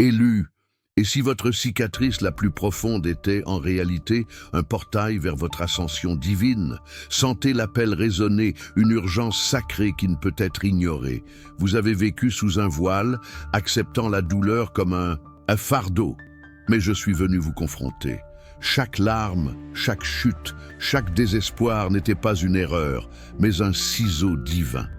Élu, et si votre cicatrice la plus profonde était en réalité un portail vers votre ascension divine, sentez l'appel résonner, une urgence sacrée qui ne peut être ignorée. Vous avez vécu sous un voile, acceptant la douleur comme un fardeau. Mais je suis venu vous confronter. Chaque larme, chaque chute, chaque désespoir n'était pas une erreur, mais un ciseau divin.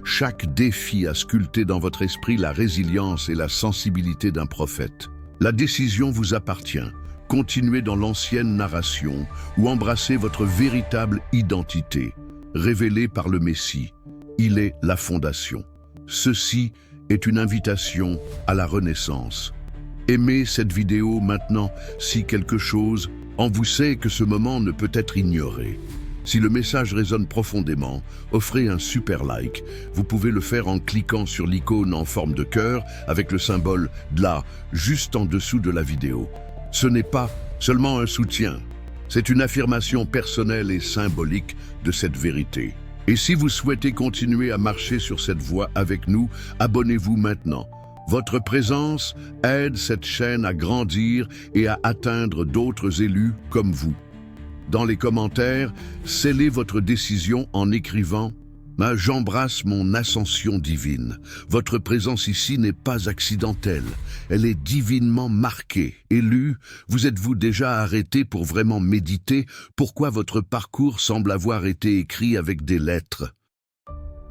Chaque défi a sculpté dans votre esprit la résilience et la sensibilité d'un prophète. La décision vous appartient. Continuez dans l'ancienne narration ou embrassez votre véritable identité, révélée par le Messie. Il est la fondation. Ceci est une invitation à la renaissance. Aimez cette vidéo maintenant si quelque chose en vous sait que ce moment ne peut être ignoré. Si le message résonne profondément, offrez un super like. Vous pouvez le faire en cliquant sur l'icône en forme de cœur avec le symbole DLA juste en dessous de la vidéo. Ce n'est pas seulement un soutien, c'est une affirmation personnelle et symbolique de cette vérité. Et si vous souhaitez continuer à marcher sur cette voie avec nous, abonnez-vous maintenant. Votre présence aide cette chaîne à grandir et à atteindre d'autres élus comme vous. Dans les commentaires, scellez votre décision en écrivant « J'embrasse mon ascension divine ». Votre présence ici n'est pas accidentelle, elle est divinement marquée. Élu, vous êtes-vous déjà arrêté pour vraiment méditer pourquoi votre parcours semble avoir été écrit avec des lettres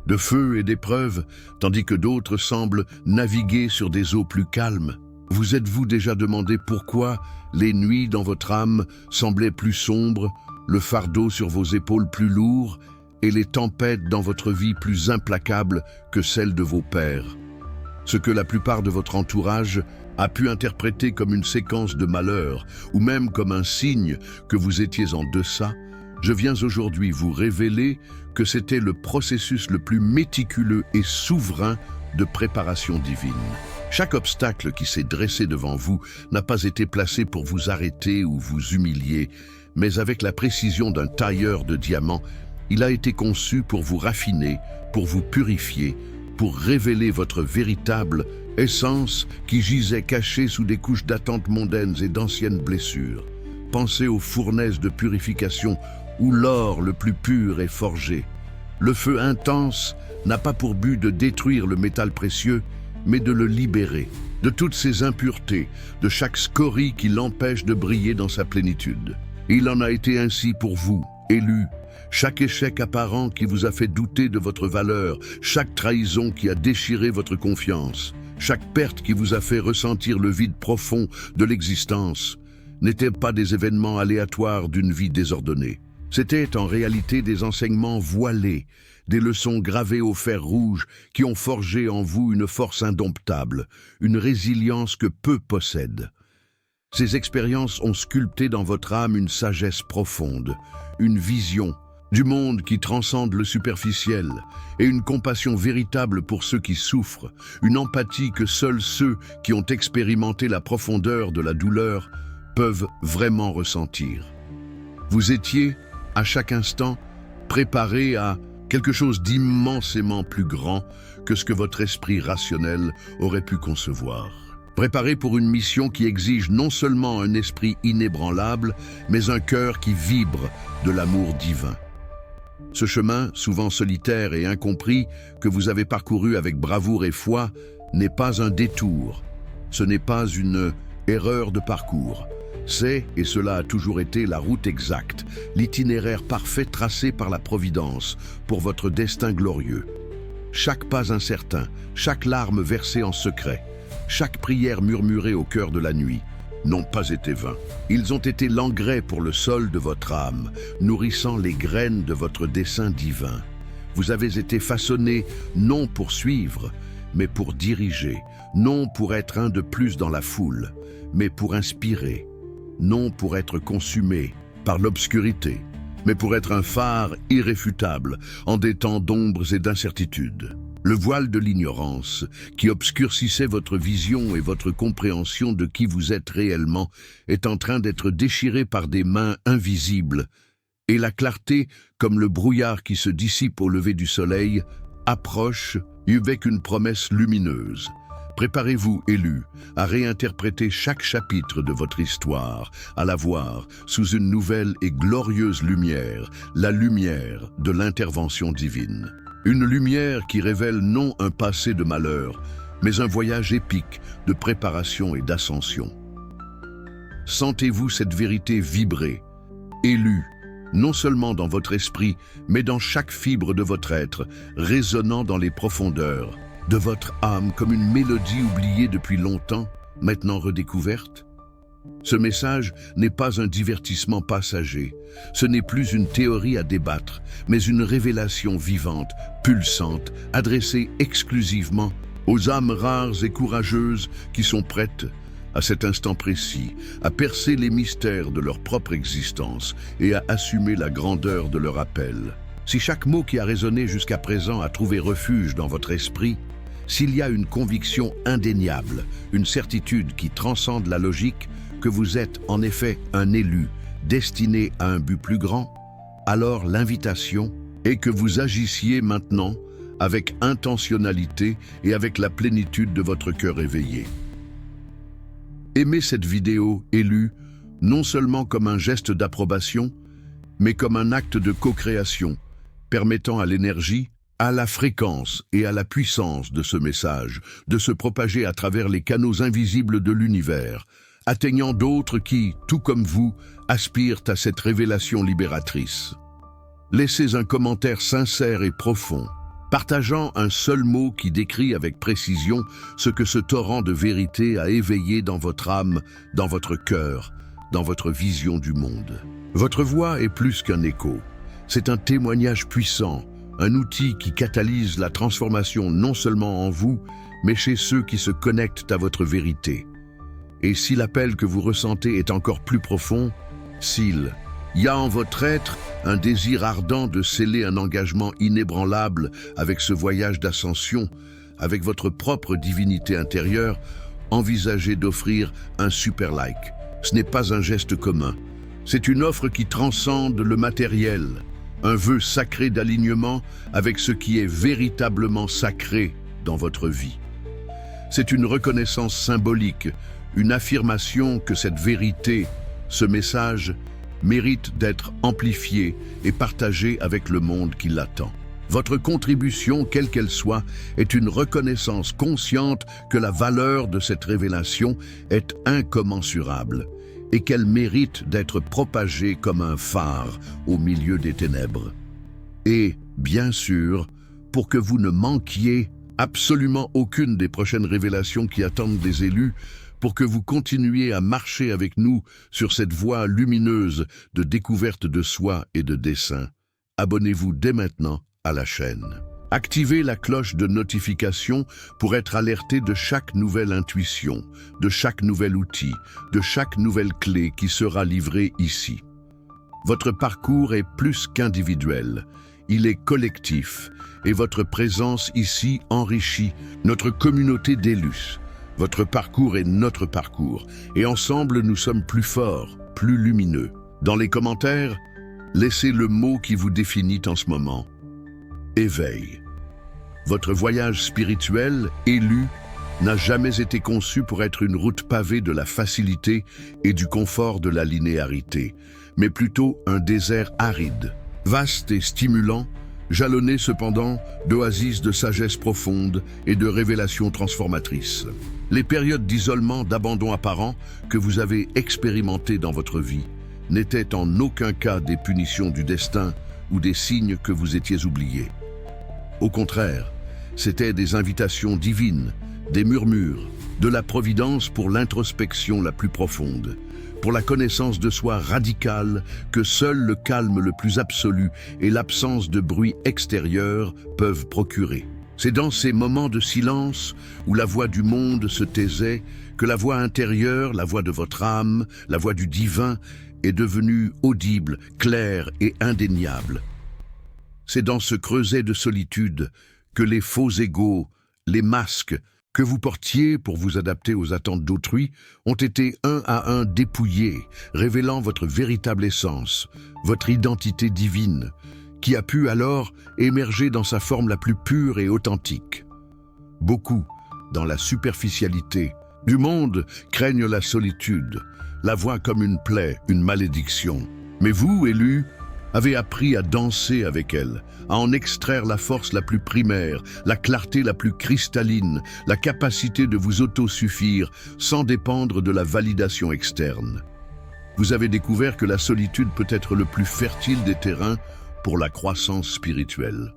de feu et d'épreuves, tandis que d'autres semblent naviguer sur des eaux plus calmes? Vous êtes-vous déjà demandé pourquoi les nuits dans votre âme semblaient plus sombres, le fardeau sur vos épaules plus lourd et les tempêtes dans votre vie plus implacables que celles de vos pères? Ce que la plupart de votre entourage a pu interpréter comme une séquence de malheurs ou même comme un signe que vous étiez en deçà, je viens aujourd'hui vous révéler que c'était le processus le plus méticuleux et souverain de préparation divine. Chaque obstacle qui s'est dressé devant vous n'a pas été placé pour vous arrêter ou vous humilier, mais avec la précision d'un tailleur de diamants, il a été conçu pour vous raffiner, pour vous purifier, pour révéler votre véritable essence qui gisait cachée sous des couches d'attentes mondaines et d'anciennes blessures. Pensez aux fournaises de purification où l'or le plus pur est forgé. Le feu intense n'a pas pour but de détruire le métal précieux, mais de le libérer de toutes ses impuretés, de chaque scorie qui l'empêche de briller dans sa plénitude. Il en a été ainsi pour vous, élus. Chaque échec apparent qui vous a fait douter de votre valeur, chaque trahison qui a déchiré votre confiance, chaque perte qui vous a fait ressentir le vide profond de l'existence, n'étaient pas des événements aléatoires d'une vie désordonnée. C'étaient en réalité des enseignements voilés, des leçons gravées au fer rouge qui ont forgé en vous une force indomptable, une résilience que peu possèdent. Ces expériences ont sculpté dans votre âme une sagesse profonde, une vision du monde qui transcende le superficiel et une compassion véritable pour ceux qui souffrent, une empathie que seuls ceux qui ont expérimenté la profondeur de la douleur peuvent vraiment ressentir. Vous étiez, à chaque instant, préparé à quelque chose d'immensément plus grand que ce que votre esprit rationnel aurait pu concevoir. Préparé pour une mission qui exige non seulement un esprit inébranlable, mais un cœur qui vibre de l'amour divin. Ce chemin, souvent solitaire et incompris, que vous avez parcouru avec bravoure et foi, n'est pas un détour. Ce n'est pas une erreur de parcours. C'est, et cela a toujours été, la route exacte, l'itinéraire parfait tracé par la Providence pour votre destin glorieux. Chaque pas incertain, chaque larme versée en secret, chaque prière murmurée au cœur de la nuit, n'ont pas été vains. Ils ont été l'engrais pour le sol de votre âme, nourrissant les graines de votre dessein divin. Vous avez été façonnés non pour suivre, mais pour diriger, non pour être un de plus dans la foule, mais pour inspirer, non pour être consumé par l'obscurité, mais pour être un phare irréfutable en des temps d'ombres et d'incertitudes. Le voile de l'ignorance, qui obscurcissait votre vision et votre compréhension de qui vous êtes réellement, est en train d'être déchiré par des mains invisibles, et la clarté, comme le brouillard qui se dissipe au lever du soleil, approche avec une promesse lumineuse. Préparez-vous, élus, à réinterpréter chaque chapitre de votre histoire, à la voir sous une nouvelle et glorieuse lumière, la lumière de l'intervention divine. Une lumière qui révèle non un passé de malheur, mais un voyage épique de préparation et d'ascension. Sentez-vous cette vérité vibrer, élue, non seulement dans votre esprit, mais dans chaque fibre de votre être, résonnant dans les profondeurs de votre âme comme une mélodie oubliée depuis longtemps, maintenant redécouverte? Ce message n'est pas un divertissement passager, ce n'est plus une théorie à débattre, mais une révélation vivante, pulsante, adressée exclusivement aux âmes rares et courageuses qui sont prêtes, à cet instant précis, à percer les mystères de leur propre existence et à assumer la grandeur de leur appel. Si chaque mot qui a résonné jusqu'à présent a trouvé refuge dans votre esprit, s'il y a une conviction indéniable, une certitude qui transcende la logique, que vous êtes en effet un élu destiné à un but plus grand, alors l'invitation est que vous agissiez maintenant avec intentionnalité et avec la plénitude de votre cœur éveillé. Aimez cette vidéo, élue, non seulement comme un geste d'approbation, mais comme un acte de co-création, permettant à l'énergie, à la fréquence et à la puissance de ce message de se propager à travers les canaux invisibles de l'univers, atteignant d'autres qui, tout comme vous, aspirent à cette révélation libératrice. Laissez un commentaire sincère et profond, partageant un seul mot qui décrit avec précision ce que ce torrent de vérité a éveillé dans votre âme, dans votre cœur, dans votre vision du monde. Votre voix est plus qu'un écho. C'est un témoignage puissant, un outil qui catalyse la transformation non seulement en vous, mais chez ceux qui se connectent à votre vérité. Et si l'appel que vous ressentez est encore plus profond, s'il y a en votre être un désir ardent de sceller un engagement inébranlable avec ce voyage d'ascension, avec votre propre divinité intérieure, envisagez d'offrir un super like. Ce n'est pas un geste commun. C'est une offre qui transcende le matériel, un vœu sacré d'alignement avec ce qui est véritablement sacré dans votre vie. C'est une reconnaissance symbolique, une affirmation que cette vérité, ce message, mérite d'être amplifié et partagé avec le monde qui l'attend. Votre contribution, quelle qu'elle soit, est une reconnaissance consciente que la valeur de cette révélation est incommensurable et qu'elle mérite d'être propagée comme un phare au milieu des ténèbres. Et, bien sûr, pour que vous ne manquiez absolument aucune des prochaines révélations qui attendent les élus, pour que vous continuiez à marcher avec nous sur cette voie lumineuse de découverte de soi et de dessein, abonnez-vous dès maintenant à la chaîne. Activez la cloche de notification pour être alerté de chaque nouvelle intuition, de chaque nouvel outil, de chaque nouvelle clé qui sera livrée ici. Votre parcours est plus qu'individuel, il est collectif et votre présence ici enrichit notre communauté d'élus. Votre parcours est notre parcours et ensemble nous sommes plus forts, plus lumineux. Dans les commentaires, laissez le mot qui vous définit en ce moment. Éveil. Votre voyage spirituel, élu, n'a jamais été conçu pour être une route pavée de la facilité et du confort de la linéarité, mais plutôt un désert aride, vaste et stimulant, jalonné cependant d'oasis de sagesse profonde et de révélations transformatrices. Les périodes d'isolement, d'abandon apparent que vous avez expérimentées dans votre vie n'étaient en aucun cas des punitions du destin ou des signes que vous étiez oubliés. Au contraire, c'étaient des invitations divines, des murmures, de la providence pour l'introspection la plus profonde, pour la connaissance de soi radicale que seul le calme le plus absolu et l'absence de bruit extérieur peuvent procurer. C'est dans ces moments de silence où la voix du monde se taisait que la voix intérieure, la voix de votre âme, la voix du divin est devenue audible, claire et indéniable. C'est dans ce creuset de solitude que les faux égaux, les masques que vous portiez pour vous adapter aux attentes d'autrui ont été un à un dépouillés, révélant votre véritable essence, votre identité divine, qui a pu alors émerger dans sa forme la plus pure et authentique. Beaucoup, dans la superficialité. Du monde craignent la solitude, la voient comme une plaie, une malédiction. Mais vous, élus, avez appris à danser avec elle, à en extraire la force la plus primaire, la clarté la plus cristalline, la capacité de vous autosuffire sans dépendre de la validation externe. Vous avez découvert que la solitude peut être le plus fertile des terrains pour la croissance spirituelle.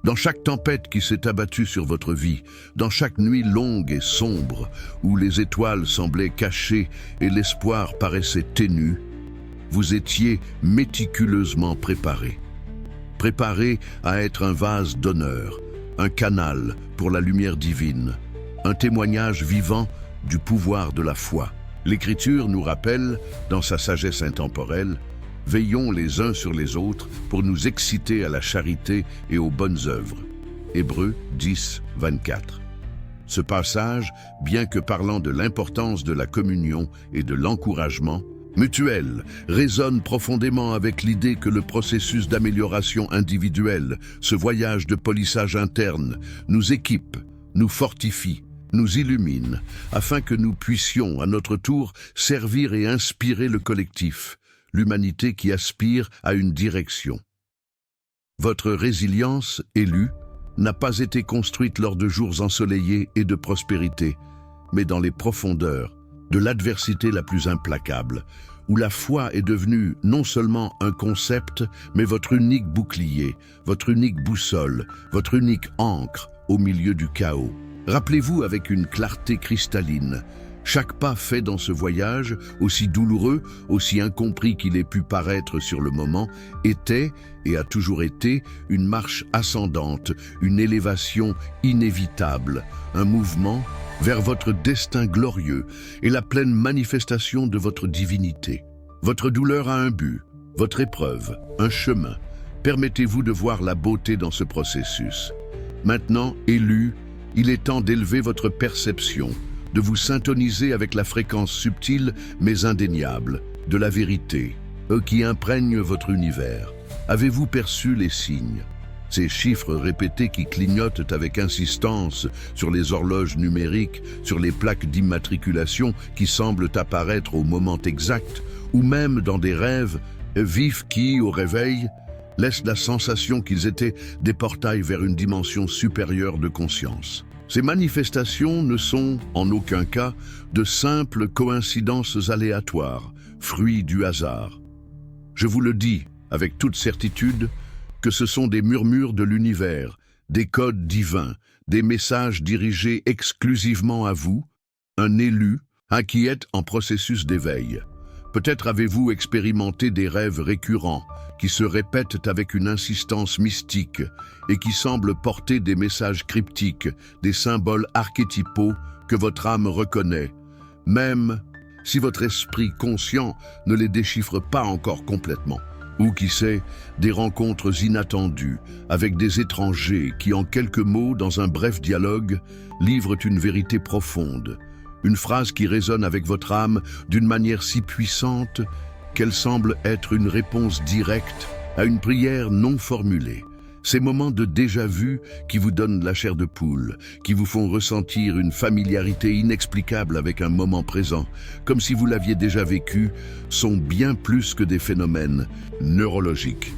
Dans chaque tempête qui s'est abattue sur votre vie, dans chaque nuit longue et sombre, où les étoiles semblaient cachées et l'espoir paraissait ténu, vous étiez méticuleusement préparé. Préparé à être un vase d'honneur, un canal pour la lumière divine, un témoignage vivant du pouvoir de la foi. L'Écriture nous rappelle, dans sa sagesse intemporelle, « Veillons les uns sur les autres pour nous exciter à la charité et aux bonnes œuvres. » Hébreux 10, 24. Ce passage, bien que parlant de l'importance de la communion et de l'encouragement mutuel, résonne profondément avec l'idée que le processus d'amélioration individuelle, ce voyage de polissage interne, nous équipe, nous fortifie, nous illumine, afin que nous puissions, à notre tour, servir et inspirer le collectif, l'humanité qui aspire à une direction. Votre résilience, élue, n'a pas été construite lors de jours ensoleillés et de prospérité, mais dans les profondeurs de l'adversité la plus implacable, où la foi est devenue non seulement un concept, mais votre unique bouclier, votre unique boussole, votre unique ancre au milieu du chaos. Rappelez-vous avec une clarté cristalline, chaque pas fait dans ce voyage, aussi douloureux, aussi incompris qu'il ait pu paraître sur le moment, était et a toujours été une marche ascendante, une élévation inévitable, un mouvement vers votre destin glorieux et la pleine manifestation de votre divinité. Votre douleur a un but, votre épreuve, un chemin. Permettez-vous de voir la beauté dans ce processus. Maintenant, élus, il est temps d'élever votre perception, de vous syntoniser avec la fréquence subtile mais indéniable de la vérité, qui imprègne votre univers. Avez-vous perçu les signes? Ces chiffres répétés qui clignotent avec insistance sur les horloges numériques, sur les plaques d'immatriculation qui semblent apparaître au moment exact, ou même dans des rêves vifs qui, au réveil, laissent la sensation qu'ils étaient des portails vers une dimension supérieure de conscience. Ces manifestations ne sont, en aucun cas, de simples coïncidences aléatoires, fruits du hasard. Je vous le dis, avec toute certitude, que ce sont des murmures de l'univers, des codes divins, des messages dirigés exclusivement à vous, un élu, qui êtes en processus d'éveil. Peut-être avez-vous expérimenté des rêves récurrents, qui se répètent avec une insistance mystique et qui semblent porter des messages cryptiques, des symboles archétypaux que votre âme reconnaît, même si votre esprit conscient ne les déchiffre pas encore complètement. Ou qui sait, des rencontres inattendues avec des étrangers qui, en quelques mots, dans un bref dialogue, livrent une vérité profonde, une phrase qui résonne avec votre âme d'une manière si puissante qu'elle semble être une réponse directe à une prière non formulée. Ces moments de déjà-vu qui vous donnent la chair de poule, qui vous font ressentir une familiarité inexplicable avec un moment présent, comme si vous l'aviez déjà vécu, sont bien plus que des phénomènes neurologiques.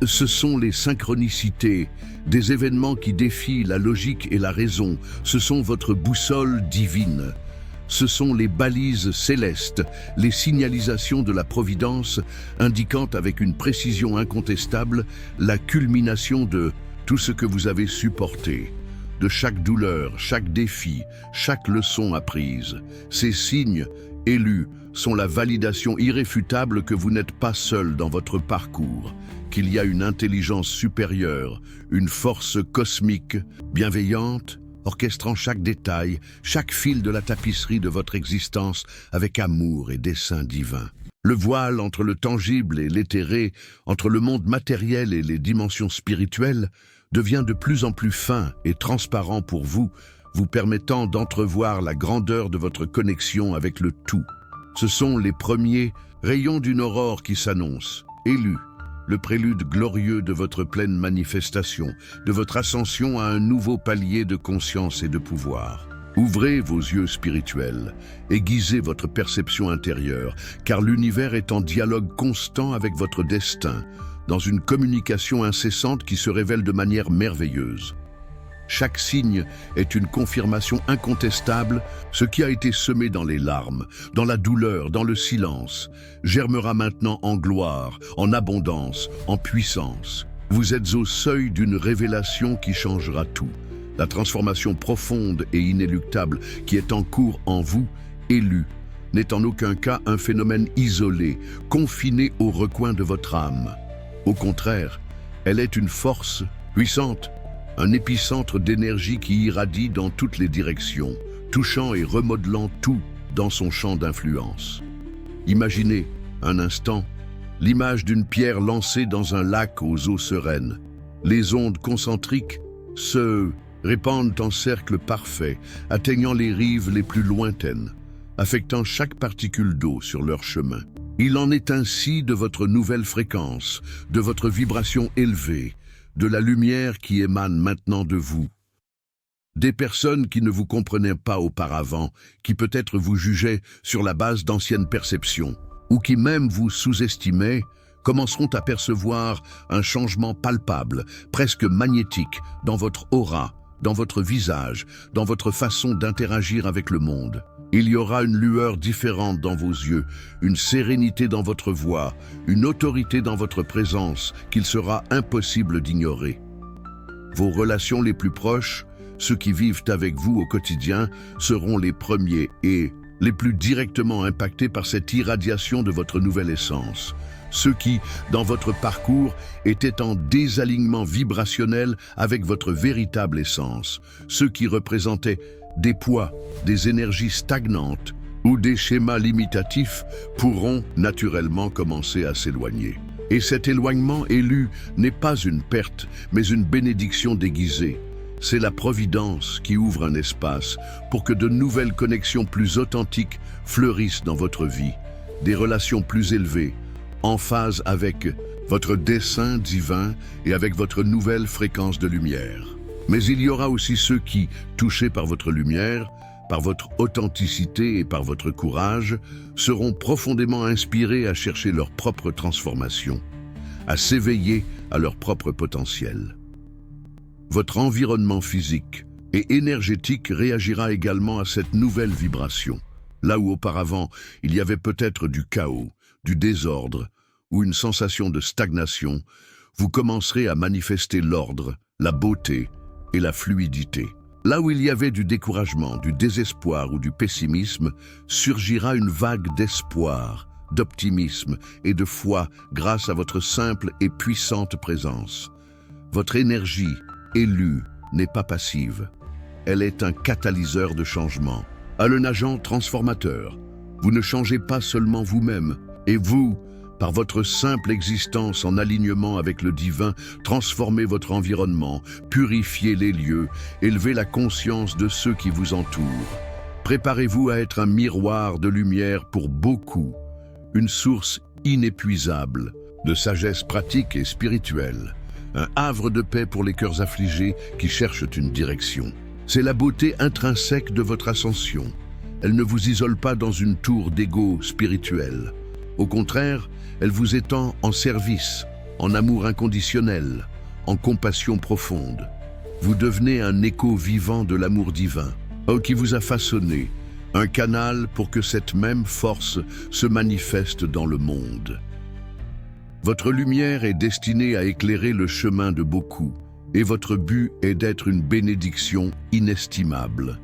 Ce sont les synchronicités, des événements qui défient la logique et la raison. Ce sont votre boussole divine. Ce sont les balises célestes, les signalisations de la Providence indiquant avec une précision incontestable la culmination de tout ce que vous avez supporté, de chaque douleur, chaque défi, chaque leçon apprise. Ces signes, élus, sont la validation irréfutable que vous n'êtes pas seul dans votre parcours, qu'il y a une intelligence supérieure, une force cosmique, bienveillante, orchestrant chaque détail, chaque fil de la tapisserie de votre existence avec amour et dessein divin. Le voile entre le tangible et l'éthéré, entre le monde matériel et les dimensions spirituelles, devient de plus en plus fin et transparent pour vous, vous permettant d'entrevoir la grandeur de votre connexion avec le tout. Ce sont les premiers rayons d'une aurore qui s'annonce, élus, le prélude glorieux de votre pleine manifestation, de votre ascension à un nouveau palier de conscience et de pouvoir. Ouvrez vos yeux spirituels, aiguisez votre perception intérieure, car l'univers est en dialogue constant avec votre destin, dans une communication incessante qui se révèle de manière merveilleuse. Chaque signe est une confirmation incontestable. Ce qui a été semé dans les larmes, dans la douleur, dans le silence, germera maintenant en gloire, en abondance, en puissance. Vous êtes au seuil d'une révélation qui changera tout. La transformation profonde et inéluctable qui est en cours en vous, élu, n'est en aucun cas un phénomène isolé, confiné au recoin de votre âme. Au contraire, elle est une force puissante, un épicentre d'énergie qui irradie dans toutes les directions, touchant et remodelant tout dans son champ d'influence. Imaginez, un instant, l'image d'une pierre lancée dans un lac aux eaux sereines. Les ondes concentriques se répandent en cercle parfait, atteignant les rives les plus lointaines, affectant chaque particule d'eau sur leur chemin. Il en est ainsi de votre nouvelle fréquence, de votre vibration élevée, de la lumière qui émane maintenant de vous. Des personnes qui ne vous comprenaient pas auparavant, qui peut-être vous jugeaient sur la base d'anciennes perceptions, ou qui même vous sous-estimaient, commenceront à percevoir un changement palpable, presque magnétique, dans votre aura, dans votre visage, dans votre façon d'interagir avec le monde. Il y aura une lueur différente dans vos yeux, une sérénité dans votre voix, une autorité dans votre présence qu'il sera impossible d'ignorer. Vos relations les plus proches, ceux qui vivent avec vous au quotidien, seront les premiers et les plus directement impactés par cette irradiation de votre nouvelle essence. Ceux qui, dans votre parcours, étaient en désalignement vibrationnel avec votre véritable essence. Ceux qui représentaient des poids, des énergies stagnantes ou des schémas limitatifs pourront naturellement commencer à s'éloigner. Et cet éloignement élu n'est pas une perte, mais une bénédiction déguisée. C'est la providence qui ouvre un espace pour que de nouvelles connexions plus authentiques fleurissent dans votre vie, des relations plus élevées, en phase avec votre dessein divin et avec votre nouvelle fréquence de lumière. Mais il y aura aussi ceux qui, touchés par votre lumière, par votre authenticité et par votre courage, seront profondément inspirés à chercher leur propre transformation, à s'éveiller à leur propre potentiel. Votre environnement physique et énergétique réagira également à cette nouvelle vibration. Là où auparavant, il y avait peut-être du chaos, du désordre ou une sensation de stagnation, vous commencerez à manifester l'ordre, la beauté et la fluidité. Là où il y avait du découragement, du désespoir ou du pessimisme, surgira une vague d'espoir, d'optimisme et de foi grâce à votre simple et puissante présence. Votre énergie, élue, n'est pas passive. Elle est un catalyseur de changement, un agent transformateur. Vous ne changez pas seulement vous-même, et vous, par votre simple existence en alignement avec le divin, transformez votre environnement, purifiez les lieux, élevez la conscience de ceux qui vous entourent. Préparez-vous à être un miroir de lumière pour beaucoup, une source inépuisable de sagesse pratique et spirituelle, un havre de paix pour les cœurs affligés qui cherchent une direction. C'est la beauté intrinsèque de votre ascension. Elle ne vous isole pas dans une tour d'ego spirituel. Au contraire, elle vous étend en service, en amour inconditionnel, en compassion profonde. Vous devenez un écho vivant de l'amour divin, qui vous a façonné, un canal pour que cette même force se manifeste dans le monde. Votre lumière est destinée à éclairer le chemin de beaucoup, et votre but est d'être une bénédiction inestimable.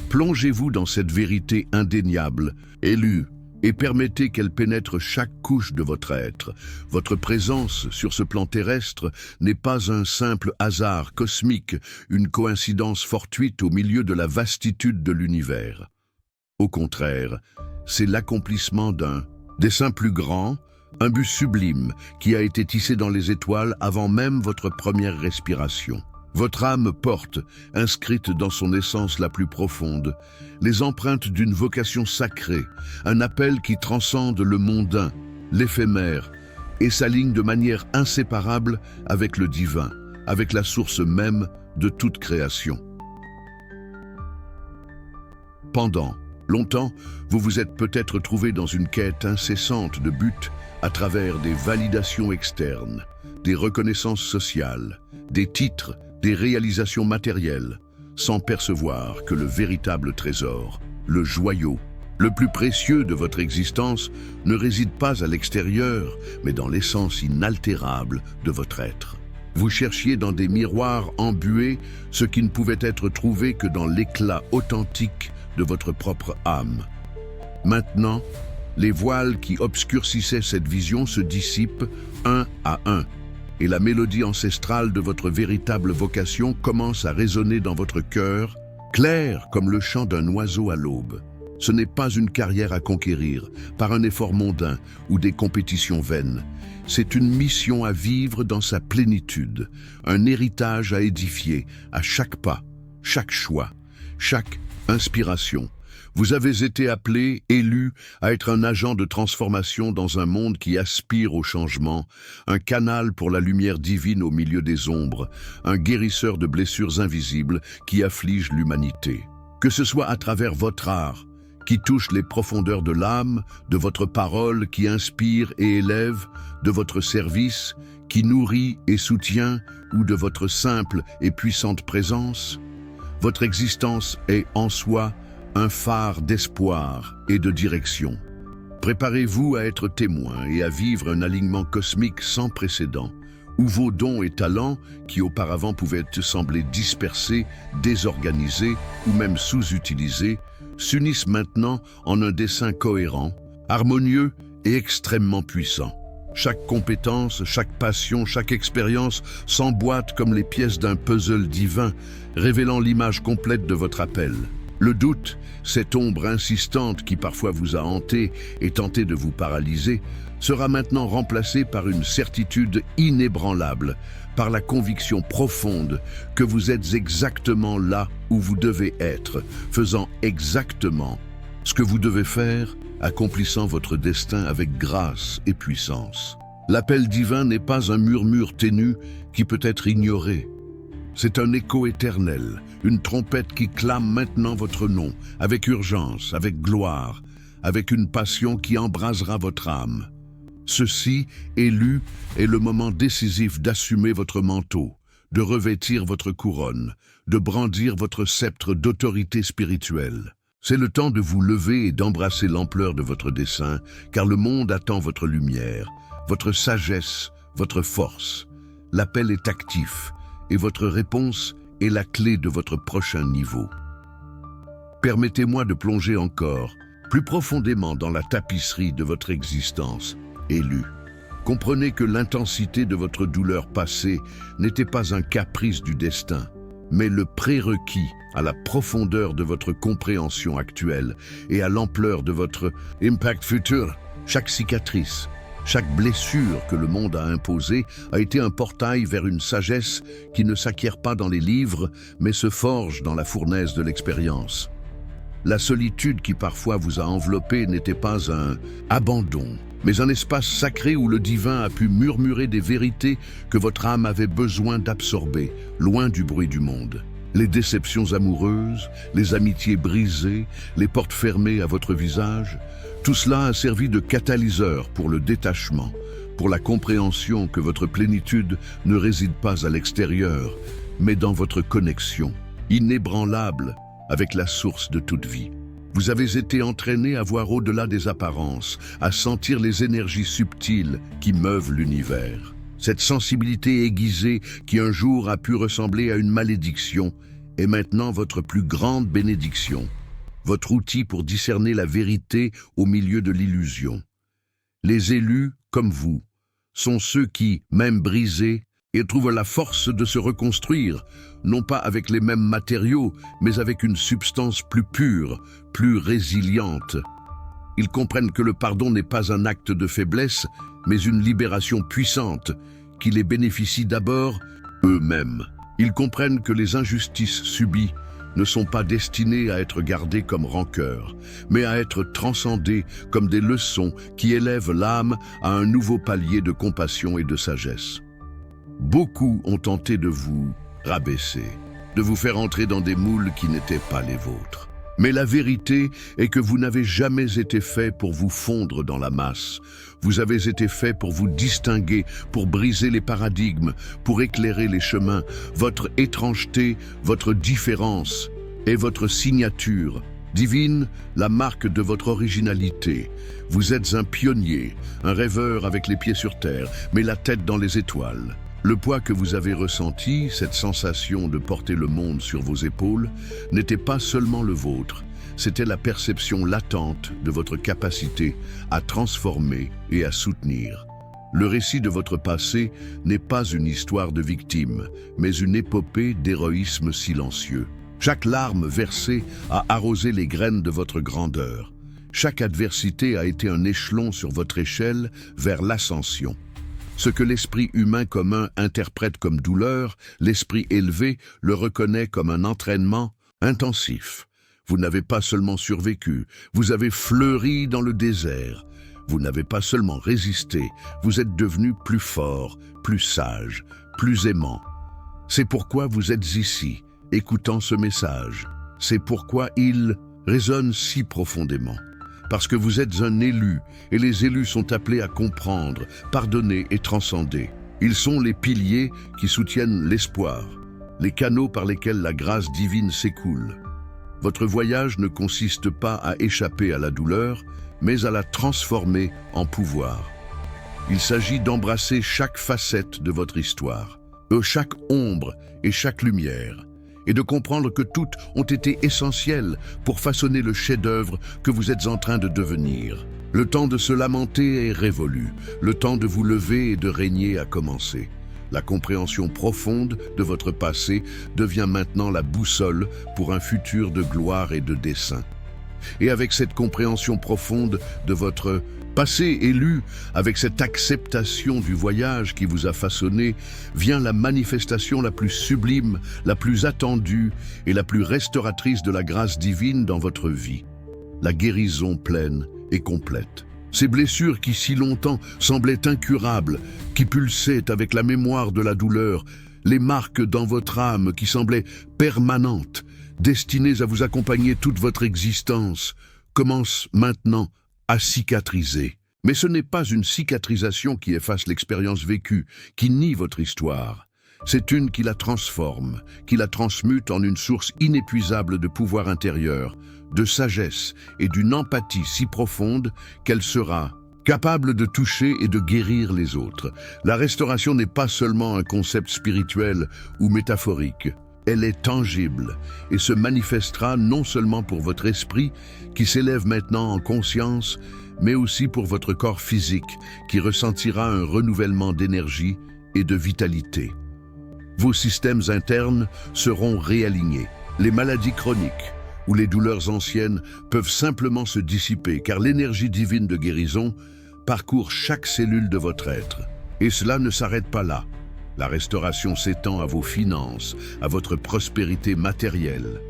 Plongez-vous dans cette vérité indéniable, élue, et permettez qu'elle pénètre chaque couche de votre être. Votre présence sur ce plan terrestre n'est pas un simple hasard cosmique, une coïncidence fortuite au milieu de la vastitude de l'univers. Au contraire, c'est l'accomplissement d'un dessein plus grand, un but sublime qui a été tissé dans les étoiles avant même votre première respiration. Votre âme porte, inscrite dans son essence la plus profonde, les empreintes d'une vocation sacrée, un appel qui transcende le mondain, l'éphémère, et s'aligne de manière inséparable avec le divin, avec la source même de toute création. Cependant, longtemps, vous vous êtes peut-être trouvé dans une quête incessante de buts à travers des validations externes, des reconnaissances sociales, des titres, des réalisations matérielles, sans percevoir que le véritable trésor, le joyau, le plus précieux de votre existence ne réside pas à l'extérieur, mais dans l'essence inaltérable de votre être. Vous cherchiez dans des miroirs embués ce qui ne pouvait être trouvé que dans l'éclat authentique de votre propre âme. Maintenant, les voiles qui obscurcissaient cette vision se dissipent un à un, et la mélodie ancestrale de votre véritable vocation commence à résonner dans votre cœur, claire comme le chant d'un oiseau à l'aube. Ce n'est pas une carrière à conquérir par un effort mondain ou des compétitions vaines. C'est une mission à vivre dans sa plénitude, un héritage à édifier à chaque pas, chaque choix, chaque inspiration. Vous avez été appelé, élu, à être un agent de transformation dans un monde qui aspire au changement, un canal pour la lumière divine au milieu des ombres, un guérisseur de blessures invisibles qui affligent l'humanité. Que ce soit à travers votre art, qui touche les profondeurs de l'âme, de votre parole qui inspire et élève, de votre service, qui nourrit et soutient, ou de votre simple et puissante présence, votre existence est en soi un phare d'espoir et de direction. Préparez-vous à être témoin et à vivre un alignement cosmique sans précédent, où vos dons et talents, qui auparavant pouvaient sembler dispersés, désorganisés ou même sous-utilisés, s'unissent maintenant en un dessin cohérent, harmonieux et extrêmement puissant. Chaque compétence, chaque passion, chaque expérience s'emboîtent comme les pièces d'un puzzle divin, révélant l'image complète de votre appel. Le doute, cette ombre insistante qui parfois vous a hanté et tenté de vous paralyser, sera maintenant remplacé par une certitude inébranlable, par la conviction profonde que vous êtes exactement là où vous devez être, faisant exactement ce que vous devez faire, accomplissant votre destin avec grâce et puissance. L'appel divin n'est pas un murmure ténu qui peut être ignoré. C'est un écho éternel, une trompette qui clame maintenant votre nom, avec urgence, avec gloire, avec une passion qui embrasera votre âme. Ceci, élu, est le moment décisif d'assumer votre manteau, de revêtir votre couronne, de brandir votre sceptre d'autorité spirituelle. C'est le temps de vous lever et d'embrasser l'ampleur de votre dessein, car le monde attend votre lumière, votre sagesse, votre force. L'appel est actif, et votre réponse est la clé de votre prochain niveau. Permettez-moi de plonger encore plus profondément dans la tapisserie de votre existence, élu. Comprenez que l'intensité de votre douleur passée n'était pas un caprice du destin, mais le prérequis à la profondeur de votre compréhension actuelle et à l'ampleur de votre impact futur. Chaque cicatrice, chaque blessure que le monde a imposée a été un portail vers une sagesse qui ne s'acquiert pas dans les livres, mais se forge dans la fournaise de l'expérience. La solitude qui parfois vous a enveloppé n'était pas un abandon, mais un espace sacré où le divin a pu murmurer des vérités que votre âme avait besoin d'absorber, loin du bruit du monde. Les déceptions amoureuses, les amitiés brisées, les portes fermées à votre visage, tout cela a servi de catalyseur pour le détachement, pour la compréhension que votre plénitude ne réside pas à l'extérieur, mais dans votre connexion, inébranlable avec la source de toute vie. Vous avez été entraîné à voir au-delà des apparences, à sentir les énergies subtiles qui meuvent l'univers. Cette sensibilité aiguisée qui un jour a pu ressembler à une malédiction est maintenant votre plus grande bénédiction, votre outil pour discerner la vérité au milieu de l'illusion. Les élus, comme vous, sont ceux qui, même brisés, trouvent la force de se reconstruire, non pas avec les mêmes matériaux, mais avec une substance plus pure, plus résiliente. Ils comprennent que le pardon n'est pas un acte de faiblesse, mais une libération puissante, qui les bénéficie d'abord eux-mêmes. Ils comprennent que les injustices subies ne sont pas destinées à être gardées comme rancœur, mais à être transcendées comme des leçons qui élèvent l'âme à un nouveau palier de compassion et de sagesse. Beaucoup ont tenté de vous rabaisser, de vous faire entrer dans des moules qui n'étaient pas les vôtres. Mais la vérité est que vous n'avez jamais été fait pour vous fondre dans la masse. Vous avez été fait pour vous distinguer, pour briser les paradigmes, pour éclairer les chemins. Votre étrangeté, votre différence est votre signature divine, la marque de votre originalité. Vous êtes un pionnier, un rêveur avec les pieds sur terre, mais la tête dans les étoiles. Le poids que vous avez ressenti, cette sensation de porter le monde sur vos épaules, n'était pas seulement le vôtre, c'était la perception latente de votre capacité à transformer et à soutenir. Le récit de votre passé n'est pas une histoire de victime, mais une épopée d'héroïsme silencieux. Chaque larme versée a arrosé les graines de votre grandeur. Chaque adversité a été un échelon sur votre échelle vers l'ascension. Ce que l'esprit humain commun interprète comme douleur, l'esprit élevé le reconnaît comme un entraînement intensif. Vous n'avez pas seulement survécu, vous avez fleuri dans le désert. Vous n'avez pas seulement résisté, vous êtes devenu plus fort, plus sage, plus aimant. C'est pourquoi vous êtes ici, écoutant ce message. C'est pourquoi il résonne si profondément. Parce que vous êtes un élu, et les élus sont appelés à comprendre, pardonner et transcender. Ils sont les piliers qui soutiennent l'espoir, les canaux par lesquels la grâce divine s'écoule. Votre voyage ne consiste pas à échapper à la douleur, mais à la transformer en pouvoir. Il s'agit d'embrasser chaque facette de votre histoire, chaque ombre et chaque lumière, et de comprendre que toutes ont été essentielles pour façonner le chef-d'œuvre que vous êtes en train de devenir. Le temps de se lamenter est révolu, le temps de vous lever et de régner a commencé. La compréhension profonde de votre passé devient maintenant la boussole pour un futur de gloire et de dessein. Et avec cette compréhension profonde de votre passé élu, avec cette acceptation du voyage qui vous a façonné, vient la manifestation la plus sublime, la plus attendue et la plus restauratrice de la grâce divine dans votre vie. La guérison pleine et complète. Ces blessures qui si longtemps semblaient incurables, qui pulsaient avec la mémoire de la douleur, les marques dans votre âme qui semblaient permanentes, destinées à vous accompagner toute votre existence, commencent maintenant à cicatriser. Mais ce n'est pas une cicatrisation qui efface l'expérience vécue, qui nie votre histoire. C'est une qui la transforme, qui la transmute en une source inépuisable de pouvoir intérieur, de sagesse et d'une empathie si profonde qu'elle sera capable de toucher et de guérir les autres. La restauration n'est pas seulement un concept spirituel ou métaphorique. Elle est tangible et se manifestera non seulement pour votre esprit qui s'élève maintenant en conscience, mais aussi pour votre corps physique qui ressentira un renouvellement d'énergie et de vitalité. Vos systèmes internes seront réalignés. Les maladies chroniques ou les douleurs anciennes peuvent simplement se dissiper car l'énergie divine de guérison parcourt chaque cellule de votre être. Et cela ne s'arrête pas là. La restauration s'étend à vos finances, à votre prospérité matérielle.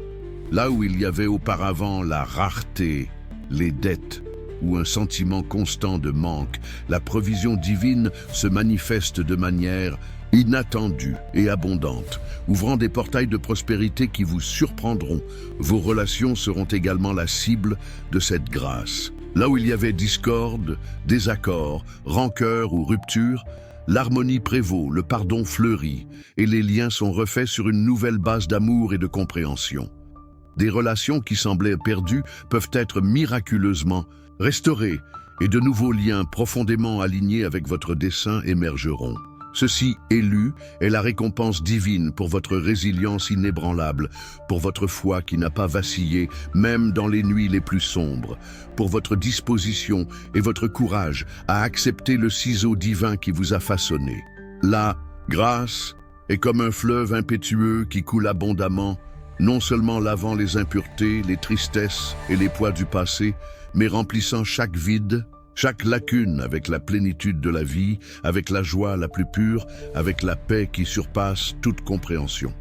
Là où il y avait auparavant la rareté, les dettes ou un sentiment constant de manque, la provision divine se manifeste de manière inattendue et abondante, ouvrant des portails de prospérité qui vous surprendront. Vos relations seront également la cible de cette grâce. Là où il y avait discorde, désaccord, rancœur ou rupture, l'harmonie prévaut, le pardon fleurit, et les liens sont refaits sur une nouvelle base d'amour et de compréhension. Des relations qui semblaient perdues peuvent être miraculeusement restaurées, et de nouveaux liens profondément alignés avec votre dessein émergeront. Ceci, élu, est la récompense divine pour votre résilience inébranlable, pour votre foi qui n'a pas vacillé, même dans les nuits les plus sombres, pour votre disposition et votre courage à accepter le ciseau divin qui vous a façonné. La grâce est comme un fleuve impétueux qui coule abondamment, non seulement lavant les impuretés, les tristesses et les poids du passé, mais remplissant chaque vide, chaque lacune avec la plénitude de la vie, avec la joie la plus pure, avec la paix qui surpasse toute compréhension.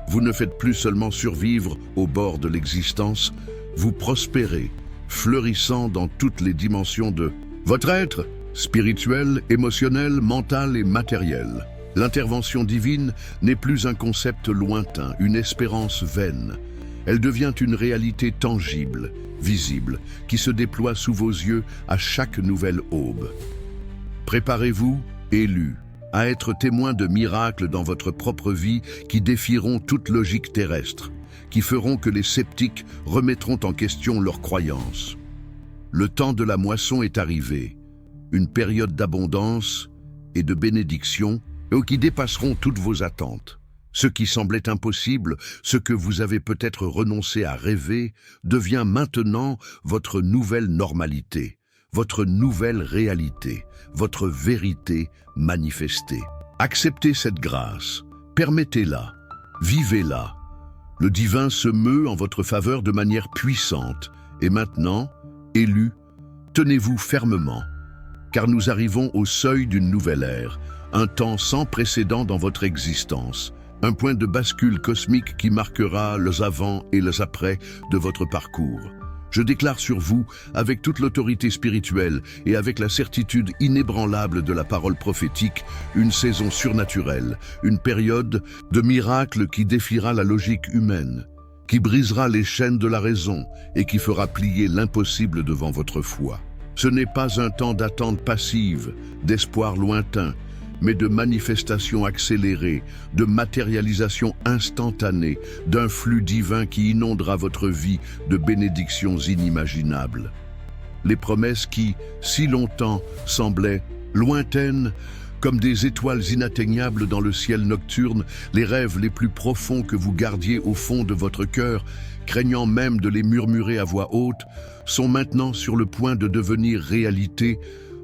Vous ne faites plus seulement survivre au bord de l'existence, vous prospérez, fleurissant dans toutes les dimensions de votre être, spirituel, émotionnel, mental et matériel. L'intervention divine n'est plus un concept lointain, une espérance vaine. Elle devient une réalité tangible, visible, qui se déploie sous vos yeux à chaque nouvelle aube. Préparez-vous, élus, à être témoins de miracles dans votre propre vie qui défieront toute logique terrestre, qui feront que les sceptiques remettront en question leurs croyances. Le temps de la moisson est arrivé, une période d'abondance et de bénédiction qui dépasseront toutes vos attentes. Ce qui semblait impossible, ce que vous avez peut-être renoncé à rêver, devient maintenant votre nouvelle normalité, votre nouvelle réalité, votre vérité manifestée. Acceptez cette grâce, permettez-la, vivez-la. Le divin se meut en votre faveur de manière puissante. Et maintenant, élus, tenez-vous fermement, car nous arrivons au seuil d'une nouvelle ère, un temps sans précédent dans votre existence, un point de bascule cosmique qui marquera les avant et les après de votre parcours. Je déclare sur vous, avec toute l'autorité spirituelle et avec la certitude inébranlable de la parole prophétique, une saison surnaturelle, une période de miracles qui défiera la logique humaine, qui brisera les chaînes de la raison et qui fera plier l'impossible devant votre foi. Ce n'est pas un temps d'attente passive, d'espoir lointain, mais de manifestation accélérée, de matérialisation instantanée, d'un flux divin qui inondera votre vie de bénédictions inimaginables. Les promesses qui, si longtemps, semblaient lointaines, comme des étoiles inatteignables dans le ciel nocturne, les rêves les plus profonds que vous gardiez au fond de votre cœur, craignant même de les murmurer à voix haute, sont maintenant sur le point de devenir réalité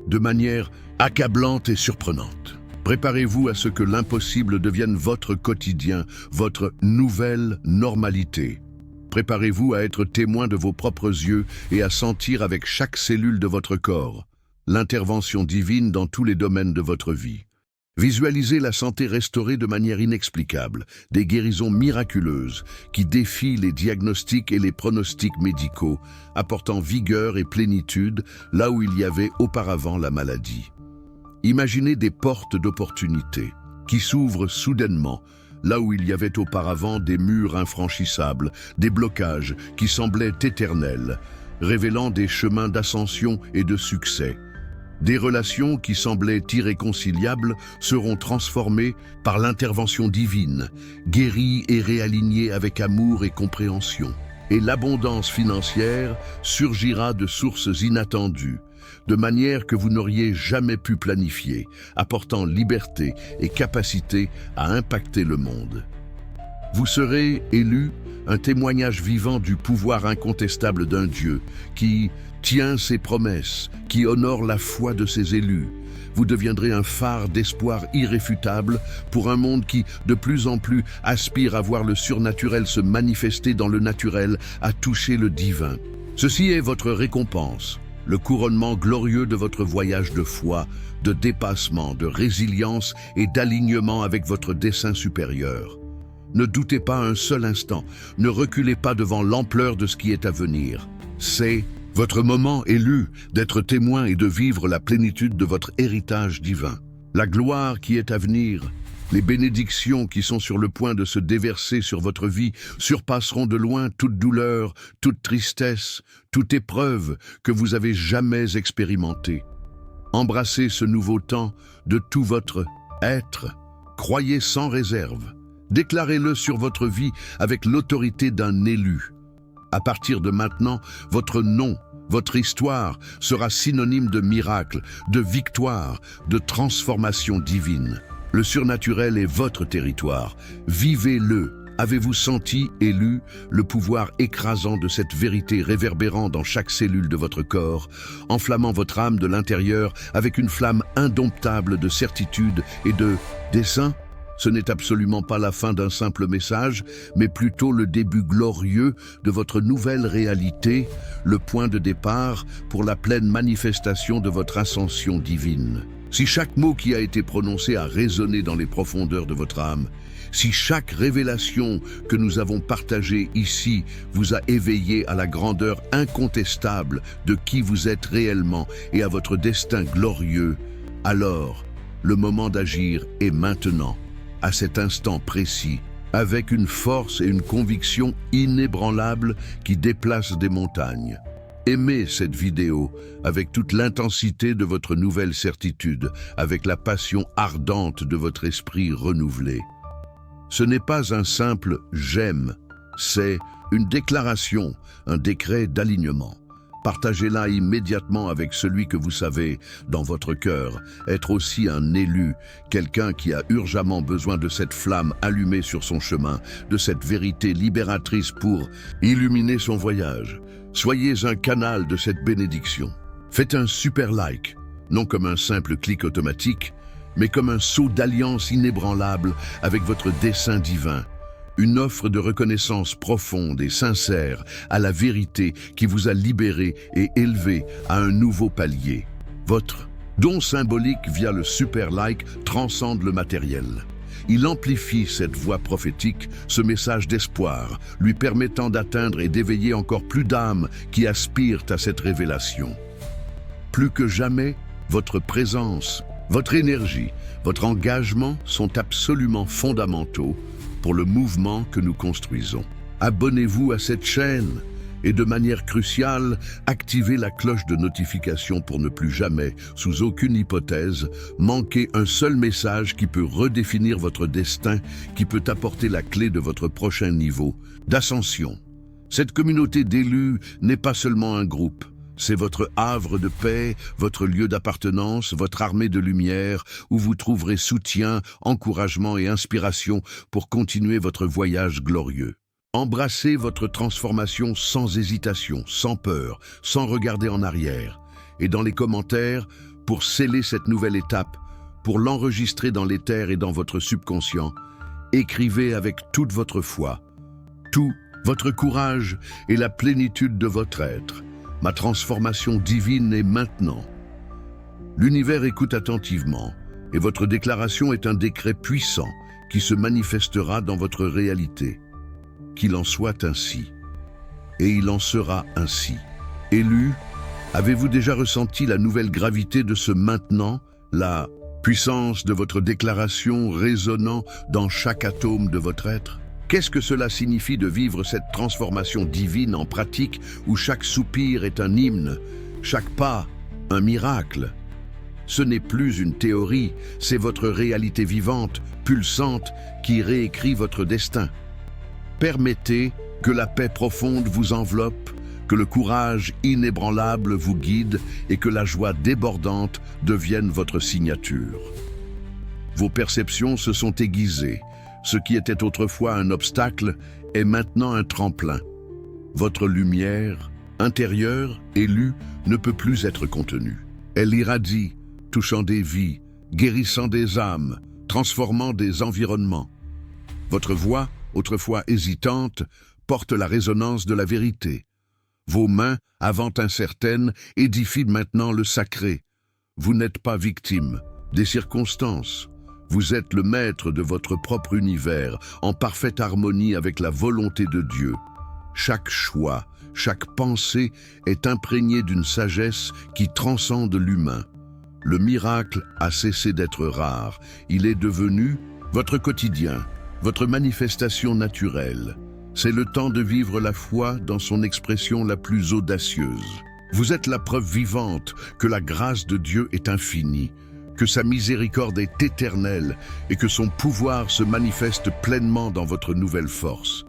de manière accablante et surprenante. Préparez-vous à ce que l'impossible devienne votre quotidien, votre nouvelle normalité. Préparez-vous à être témoin de vos propres yeux et à sentir avec chaque cellule de votre corps l'intervention divine dans tous les domaines de votre vie. Visualisez la santé restaurée de manière inexplicable, des guérisons miraculeuses qui défient les diagnostics et les pronostics médicaux, apportant vigueur et plénitude là où il y avait auparavant la maladie. Imaginez des portes d'opportunité qui s'ouvrent soudainement, là où il y avait auparavant des murs infranchissables, des blocages qui semblaient éternels, révélant des chemins d'ascension et de succès. Des relations qui semblaient irréconciliables seront transformées par l'intervention divine, guéries et réalignées avec amour et compréhension. Et l'abondance financière surgira de sources inattendues, de manière que vous n'auriez jamais pu planifier, apportant liberté et capacité à impacter le monde. Vous serez élu un témoignage vivant du pouvoir incontestable d'un Dieu qui tient ses promesses, qui honore la foi de ses élus. Vous deviendrez un phare d'espoir irréfutable pour un monde qui, de plus en plus, aspire à voir le surnaturel se manifester dans le naturel, à toucher le divin. Ceci est votre récompense, le couronnement glorieux de votre voyage de foi, de dépassement, de résilience et d'alignement avec votre dessein supérieur. Ne doutez pas un seul instant, ne reculez pas devant l'ampleur de ce qui est à venir. C'est votre moment élu d'être témoin et de vivre la plénitude de votre héritage divin. La gloire qui est à venir, les bénédictions qui sont sur le point de se déverser sur votre vie surpasseront de loin toute douleur, toute tristesse, toute épreuve que vous avez jamais expérimentée. Embrassez ce nouveau temps de tout votre être. Croyez sans réserve. Déclarez-le sur votre vie avec l'autorité d'un élu. À partir de maintenant, votre nom, votre histoire sera synonyme de miracle, de victoire, de transformation divine. Le surnaturel est votre territoire. Vivez-le. Avez-vous senti, élu, le pouvoir écrasant de cette vérité réverbérant dans chaque cellule de votre corps, enflammant votre âme de l'intérieur avec une flamme indomptable de certitude et de dessein? Ce n'est absolument pas la fin d'un simple message, mais plutôt le début glorieux de votre nouvelle réalité, le point de départ pour la pleine manifestation de votre ascension divine. Si chaque mot qui a été prononcé a résonné dans les profondeurs de votre âme, si chaque révélation que nous avons partagée ici vous a éveillé à la grandeur incontestable de qui vous êtes réellement et à votre destin glorieux, alors le moment d'agir est maintenant. À cet instant précis, avec une force et une conviction inébranlables qui déplacent des montagnes. Aimez cette vidéo avec toute l'intensité de votre nouvelle certitude, avec la passion ardente de votre esprit renouvelé. Ce n'est pas un simple « j'aime », c'est une déclaration, un décret d'alignement. Partagez-la immédiatement avec celui que vous savez, dans votre cœur, être aussi un élu, quelqu'un qui a urgemment besoin de cette flamme allumée sur son chemin, de cette vérité libératrice pour illuminer son voyage. Soyez un canal de cette bénédiction. Faites un super like, non comme un simple clic automatique, mais comme un sceau d'alliance inébranlable avec votre dessein divin. Une offre de reconnaissance profonde et sincère à la vérité qui vous a libéré et élevé à un nouveau palier. Votre don symbolique via le super like transcende le matériel. Il amplifie cette voix prophétique, ce message d'espoir, lui permettant d'atteindre et d'éveiller encore plus d'âmes qui aspirent à cette révélation. Plus que jamais, votre présence, votre énergie, votre engagement sont absolument fondamentaux pour le mouvement que nous construisons. Abonnez-vous à cette chaîne et de manière cruciale, activez la cloche de notification pour ne plus jamais, sous aucune hypothèse, manquer un seul message qui peut redéfinir votre destin, qui peut apporter la clé de votre prochain niveau d'ascension. Cette communauté d'élus n'est pas seulement un groupe. C'est votre havre de paix, votre lieu d'appartenance, votre armée de lumière, où vous trouverez soutien, encouragement et inspiration pour continuer votre voyage glorieux. Embrassez votre transformation sans hésitation, sans peur, sans regarder en arrière. Et dans les commentaires, pour sceller cette nouvelle étape, pour l'enregistrer dans l'éther et dans votre subconscient, écrivez avec toute votre foi, tout votre courage et la plénitude de votre être. Ma transformation divine est maintenant. L'univers écoute attentivement et votre déclaration est un décret puissant qui se manifestera dans votre réalité. Qu'il en soit ainsi. Et il en sera ainsi. Élu, avez-vous déjà ressenti la nouvelle gravité de ce maintenant, la puissance de votre déclaration résonnant dans chaque atome de votre être? Qu'est-ce que cela signifie de vivre cette transformation divine en pratique où chaque soupir est un hymne, chaque pas un miracle? Ce n'est plus une théorie, c'est votre réalité vivante, pulsante, qui réécrit votre destin. Permettez que la paix profonde vous enveloppe, que le courage inébranlable vous guide et que la joie débordante devienne votre signature. Vos perceptions se sont aiguisées. Ce qui était autrefois un obstacle est maintenant un tremplin. Votre lumière intérieure, élue, ne peut plus être contenue. Elle irradie, touchant des vies, guérissant des âmes, transformant des environnements. Votre voix, autrefois hésitante, porte la résonance de la vérité. Vos mains, avant incertaines, édifient maintenant le sacré. Vous n'êtes pas victime des circonstances. Vous êtes le maître de votre propre univers, en parfaite harmonie avec la volonté de Dieu. Chaque choix, chaque pensée est imprégnée d'une sagesse qui transcende l'humain. Le miracle a cessé d'être rare. Il est devenu votre quotidien, votre manifestation naturelle. C'est le temps de vivre la foi dans son expression la plus audacieuse. Vous êtes la preuve vivante que la grâce de Dieu est infinie, que sa miséricorde est éternelle et que son pouvoir se manifeste pleinement dans votre nouvelle force.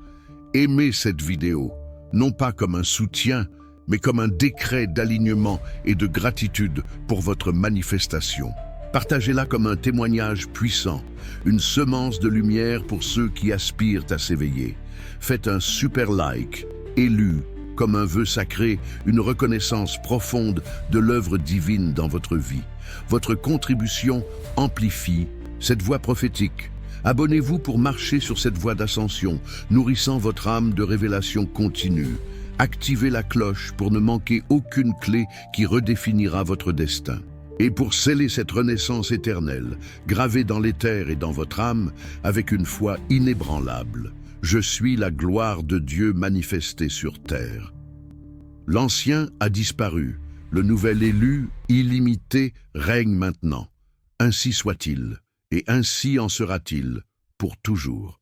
Aimez cette vidéo, non pas comme un soutien, mais comme un décret d'alignement et de gratitude pour votre manifestation. Partagez-la comme un témoignage puissant, une semence de lumière pour ceux qui aspirent à s'éveiller. Faites un super like, élu, comme un vœu sacré, une reconnaissance profonde de l'œuvre divine dans votre vie. Votre contribution amplifie cette voix prophétique. Abonnez-vous pour marcher sur cette voie d'ascension, nourrissant votre âme de révélation continue. Activez la cloche pour ne manquer aucune clé qui redéfinira votre destin. Et pour sceller cette renaissance éternelle, gravée dans l'éther et dans votre âme, avec une foi inébranlable, je suis la gloire de Dieu manifestée sur terre. L'ancien a disparu, le nouvel élu, illimité, règne maintenant. Ainsi soit-il, et ainsi en sera-t-il, pour toujours.